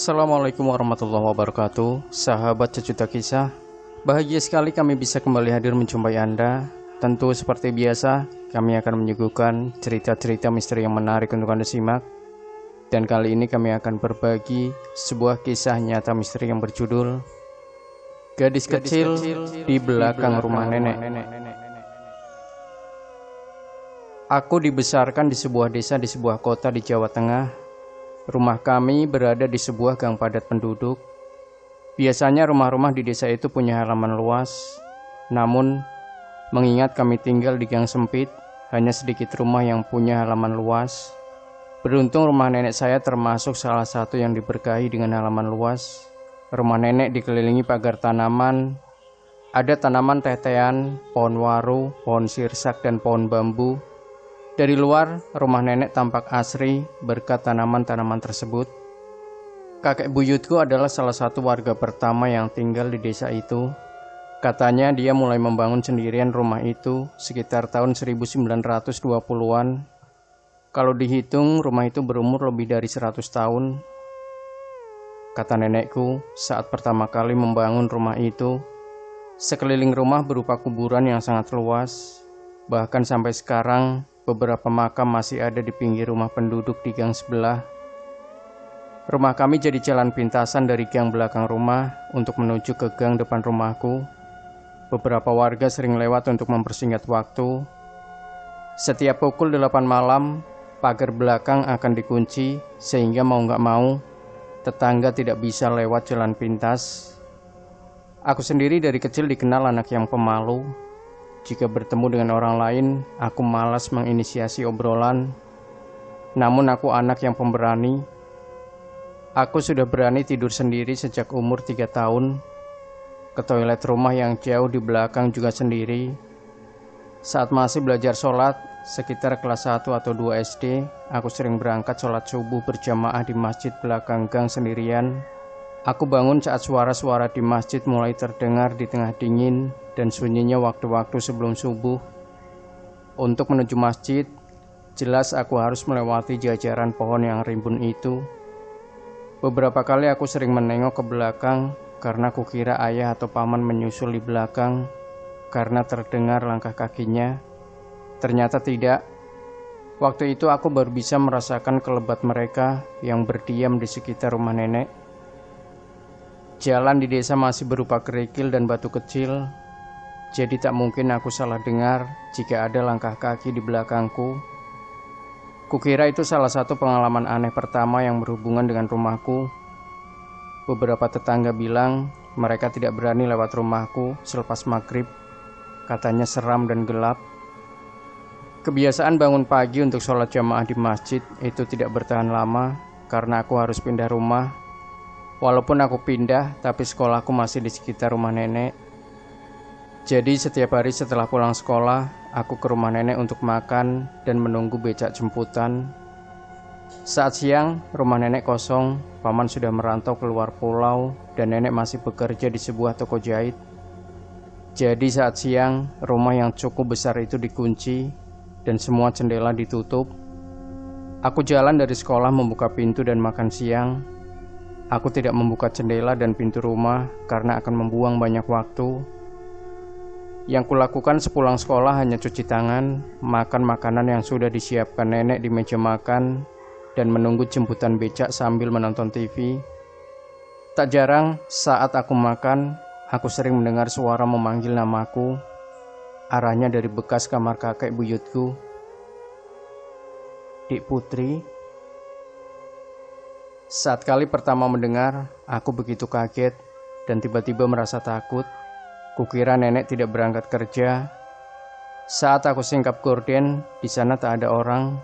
Assalamualaikum warahmatullahi wabarakatuh. Sahabat Sejuta Kisah, bahagia sekali kami bisa kembali hadir menjumpai Anda. Tentu seperti biasa, kami akan menyuguhkan cerita-cerita misteri yang menarik untuk Anda simak. Dan kali ini kami akan berbagi sebuah kisah nyata misteri yang berjudul Gadis Kecil di Belakang Rumah Nenek. Aku dibesarkan di sebuah desa di sebuah kota di Jawa Tengah. Rumah kami berada di sebuah gang padat penduduk. Biasanya rumah-rumah di desa itu punya halaman luas. Namun, mengingat kami tinggal di gang sempit, hanya sedikit rumah yang punya halaman luas. Beruntung rumah nenek saya termasuk salah satu yang diberkahi dengan halaman luas. Rumah nenek dikelilingi pagar tanaman. Ada tanaman tetean, pohon waru, pohon sirsak, dan pohon bambu. Dari luar, rumah nenek tampak asri berkat tanaman-tanaman tersebut. Kakek buyutku adalah salah satu warga pertama yang tinggal di desa itu. Katanya dia mulai membangun sendirian rumah itu sekitar tahun 1920-an. Kalau dihitung, rumah itu berumur lebih dari 100 tahun. Kata nenekku, saat pertama kali membangun rumah itu, sekeliling rumah berupa kuburan yang sangat luas. Bahkan sampai sekarang, beberapa makam masih ada di pinggir rumah penduduk di gang sebelah. Rumah kami jadi jalan pintasan dari gang belakang rumah untuk menuju ke gang depan rumahku. Beberapa warga sering lewat untuk mempersingkat waktu. Setiap pukul 8 malam, pagar belakang akan dikunci sehingga mau nggak mau, tetangga tidak bisa lewat jalan pintas. Aku sendiri dari kecil dikenal anak yang pemalu. Jika bertemu dengan orang lain, aku malas menginisiasi obrolan. Namun aku anak yang pemberani. Aku sudah berani tidur sendiri sejak umur 3 tahun. Ke toilet rumah yang jauh di belakang juga sendiri. Saat masih belajar sholat, sekitar kelas 1 atau 2 SD, aku sering berangkat sholat subuh berjamaah di masjid belakang gang sendirian. Aku bangun saat suara-suara di masjid mulai terdengar di tengah dingin dan sunyinya waktu-waktu sebelum subuh. Untuk menuju masjid, jelas aku harus melewati jajaran pohon yang rimbun itu. Beberapa kali aku sering menengok ke belakang karena kukira ayah atau paman menyusul di belakang karena terdengar langkah kakinya. Ternyata tidak. Waktu itu aku baru bisa merasakan kelebat mereka yang berdiam di sekitar rumah nenek. Jalan di desa masih berupa kerikil dan batu kecil, jadi tak mungkin aku salah dengar jika ada langkah kaki di belakangku. Kukira itu salah satu pengalaman aneh pertama yang berhubungan dengan rumahku. Beberapa tetangga bilang mereka tidak berani lewat rumahku selepas maghrib, katanya seram dan gelap. Kebiasaan bangun pagi untuk sholat jamaah di masjid itu tidak bertahan lama karena aku harus pindah rumah. Walaupun aku pindah, tapi sekolahku masih di sekitar rumah nenek. Jadi setiap hari setelah pulang sekolah, aku ke rumah nenek untuk makan dan menunggu becak jemputan. Saat siang, rumah nenek kosong, paman sudah merantau keluar pulau, dan nenek masih bekerja di sebuah toko jahit. Jadi saat siang, rumah yang cukup besar itu dikunci, dan semua jendela ditutup. Aku jalan dari sekolah membuka pintu dan makan siang. Aku tidak membuka jendela dan pintu rumah karena akan membuang banyak waktu. Yang kulakukan sepulang sekolah hanya cuci tangan, makan makanan yang sudah disiapkan nenek di meja makan, dan menunggu jemputan becak sambil menonton TV. Tak jarang saat aku makan, aku sering mendengar suara memanggil namaku. Arahnya dari bekas kamar kakek buyutku. Dik Putri. Saat kali pertama mendengar, aku begitu kaget dan tiba-tiba merasa takut. Kukira nenek tidak berangkat kerja. Saat aku singkap gorden, di sana tak ada orang.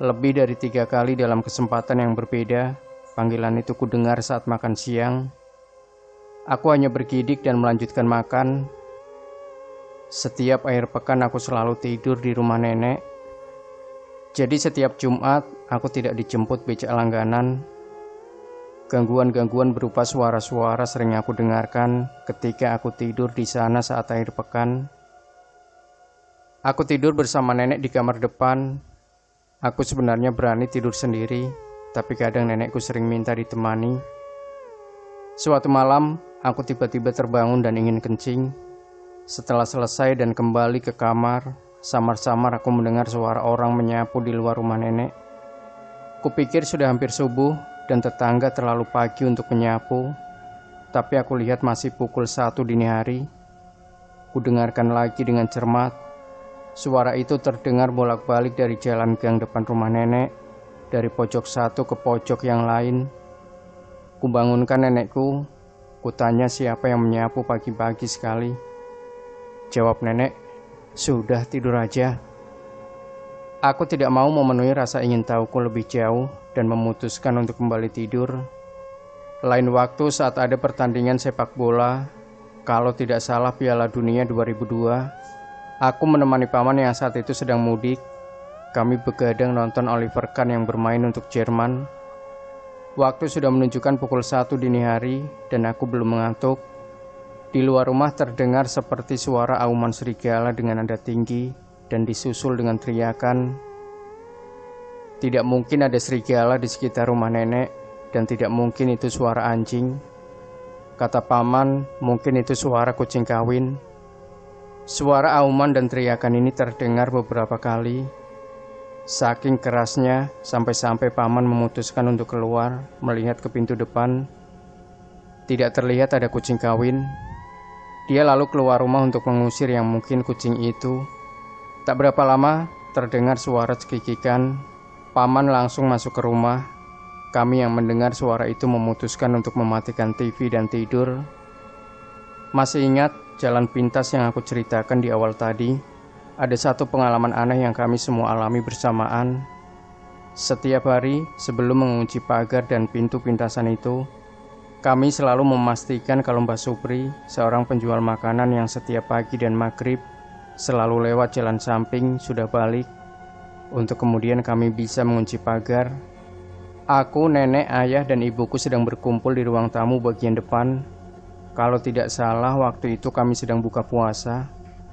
Lebih dari 3 kali dalam kesempatan yang berbeda, panggilan itu kudengar saat makan siang. Aku hanya bergidik dan melanjutkan makan. Setiap akhir pekan aku selalu tidur di rumah nenek. Jadi setiap Jumat, aku tidak dijemput becak langganan. Gangguan-gangguan berupa suara-suara sering aku dengarkan ketika aku tidur di sana saat akhir pekan. Aku tidur bersama nenek di kamar depan. Aku sebenarnya berani tidur sendiri, tapi kadang nenekku sering minta ditemani. Suatu malam, aku tiba-tiba terbangun dan ingin kencing. Setelah selesai dan kembali ke kamar, samar-samar aku mendengar suara orang menyapu di luar rumah nenek. Kupikir sudah hampir subuh dan tetangga terlalu pagi untuk menyapu, tapi aku lihat masih pukul 1 dini hari. Kudengarkan lagi dengan cermat. Suara itu terdengar bolak-balik dari jalan gang depan rumah nenek, dari pojok satu ke pojok yang lain. Kubangunkan nenekku, kutanya siapa yang menyapu pagi-pagi sekali. Jawab nenek, "Sudah tidur aja." Aku tidak mau memenuhi rasa ingin tahuku lebih jauh dan memutuskan untuk kembali tidur. Lain waktu saat ada pertandingan sepak bola, kalau tidak salah Piala Dunia 2002, aku menemani paman yang saat itu sedang mudik. Kami begadang nonton Oliver Kahn yang bermain untuk Jerman. Waktu sudah menunjukkan pukul 1 dini hari dan aku belum mengantuk. Di luar rumah terdengar seperti suara auman serigala dengan nada tinggi dan disusul dengan teriakan. Tidak mungkin ada serigala di sekitar rumah nenek dan tidak mungkin itu suara anjing. Kata paman, mungkin itu suara kucing kawin. Suara auman dan teriakan ini terdengar beberapa kali. Saking kerasnya, sampai-sampai paman memutuskan untuk keluar melihat ke pintu depan. Tidak terlihat ada kucing kawin. Dia lalu keluar rumah untuk mengusir yang mungkin kucing itu. Tak berapa lama, terdengar suara cekikikan. Paman langsung masuk ke rumah. Kami yang mendengar suara itu memutuskan untuk mematikan TV dan tidur. Masih ingat jalan pintas yang aku ceritakan di awal tadi? Ada satu pengalaman aneh yang kami semua alami bersamaan. Setiap hari sebelum mengunci pagar dan pintu pintasan itu, kami selalu memastikan kalau Mbak Supri, seorang penjual makanan yang setiap pagi dan maghrib selalu lewat jalan samping, sudah balik. Untuk kemudian kami bisa mengunci pagar. Aku, nenek, ayah, dan ibuku sedang berkumpul di ruang tamu bagian depan. Kalau tidak salah, waktu itu kami sedang buka puasa.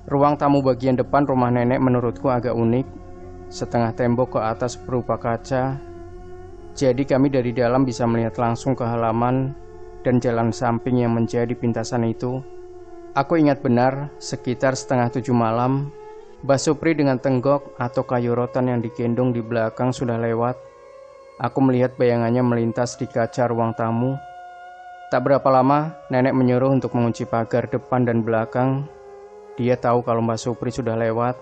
Ruang tamu bagian depan rumah nenek menurutku agak unik. Setengah tembok ke atas berupa kaca. Jadi kami dari dalam bisa melihat langsung ke halaman dan jalan samping yang menjadi pintasan itu. Aku ingat benar, sekitar 6:30 malam, Mbak Supri dengan tenggok atau kayu rotan yang digendong di belakang sudah lewat. Aku melihat bayangannya melintas di kaca ruang tamu. Tak berapa lama, nenek menyuruh untuk mengunci pagar depan dan belakang. Dia tahu kalau Mbak Supri sudah lewat.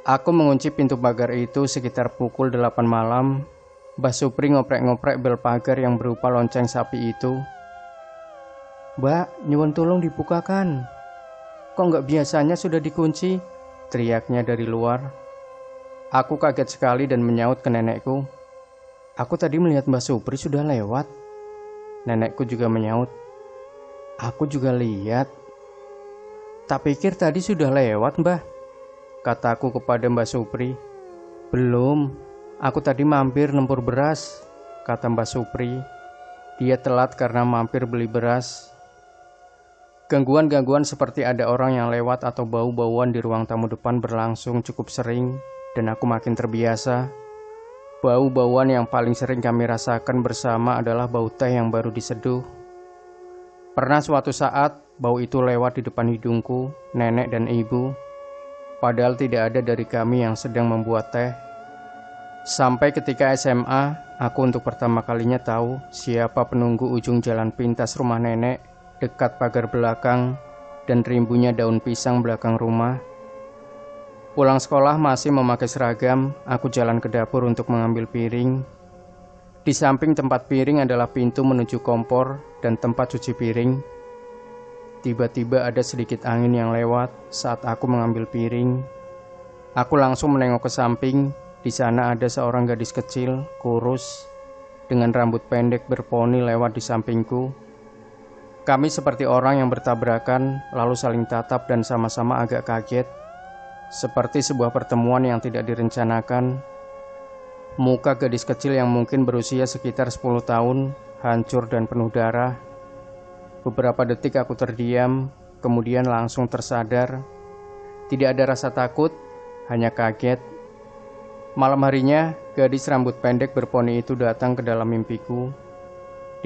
Aku mengunci pintu pagar itu sekitar pukul 8 malam. Mbak Supri ngoprek-ngoprek bel pagar yang berupa lonceng sapi itu. "Mbak, nyuwun tolong dibukakan." "Kok nggak biasanya sudah dikunci?" teriaknya dari luar. Aku kaget sekali dan menyaut ke nenekku, "Aku tadi melihat Mbak Supri sudah lewat." Nenekku juga menyaut, "Aku juga lihat." "Tak pikir tadi sudah lewat, Mbah," kataku kepada Mbak Supri. "Belum, aku tadi mampir nempur beras," kata Mbak Supri. Dia telat karena mampir beli beras. Gangguan-gangguan seperti ada orang yang lewat atau bau-bauan di ruang tamu depan berlangsung cukup sering, dan aku makin terbiasa. Bau-bauan yang paling sering kami rasakan bersama adalah bau teh yang baru diseduh. Pernah suatu saat, bau itu lewat di depan hidungku, nenek dan ibu. Padahal tidak ada dari kami yang sedang membuat teh. Sampai ketika SMA, aku untuk pertama kalinya tahu siapa penunggu ujung jalan pintas rumah nenek, dekat pagar belakang dan rimbunya daun pisang belakang rumah. Pulang sekolah masih memakai seragam, aku jalan ke dapur untuk mengambil piring. Di samping tempat piring adalah pintu menuju kompor dan tempat cuci piring. Tiba-tiba ada sedikit angin yang lewat saat aku mengambil piring. Aku langsung menengok ke samping. Di sana ada seorang gadis kecil, kurus, dengan rambut pendek berponi lewat di sampingku. Kami seperti orang yang bertabrakan, lalu saling tatap dan sama-sama agak kaget. Seperti sebuah pertemuan yang tidak direncanakan. Muka gadis kecil yang mungkin berusia sekitar 10 tahun, hancur dan penuh darah. Beberapa detik aku terdiam, kemudian langsung tersadar. Tidak ada rasa takut, hanya kaget. Malam harinya, gadis rambut pendek berponi itu datang ke dalam mimpiku.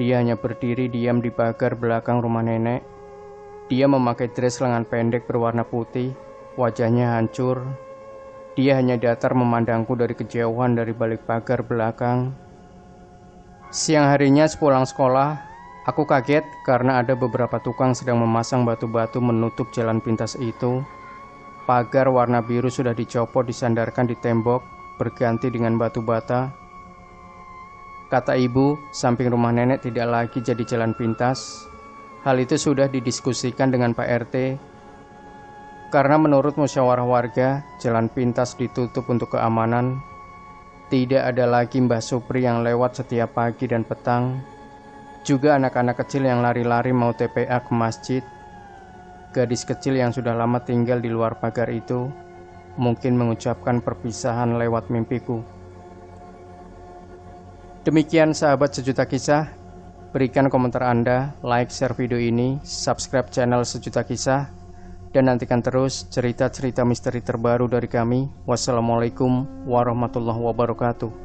Dia hanya berdiri diam di pagar belakang rumah nenek. Dia memakai dress lengan pendek berwarna putih, wajahnya hancur. Dia hanya datar memandangku dari kejauhan dari balik pagar belakang. Siang harinya sepulang sekolah, aku kaget karena ada beberapa tukang sedang memasang batu-batu menutup jalan pintas itu. Pagar warna biru sudah dicopot disandarkan di tembok, berganti dengan batu bata. Kata ibu, samping rumah nenek tidak lagi jadi jalan pintas. Hal itu sudah didiskusikan dengan Pak RT. Karena menurut musyawarah warga, jalan pintas ditutup untuk keamanan. Tidak ada lagi Mbah Supri yang lewat setiap pagi dan petang. Juga anak-anak kecil yang lari-lari mau TPA ke masjid. Gadis kecil yang sudah lama tinggal di luar pagar itu mungkin mengucapkan perpisahan lewat mimpiku. Demikian sahabat Sejuta Kisah. Berikan komentar Anda, like, share video ini, subscribe channel Sejuta Kisah, dan nantikan terus cerita-cerita misteri terbaru dari kami. Wassalamualaikum warahmatullahi wabarakatuh.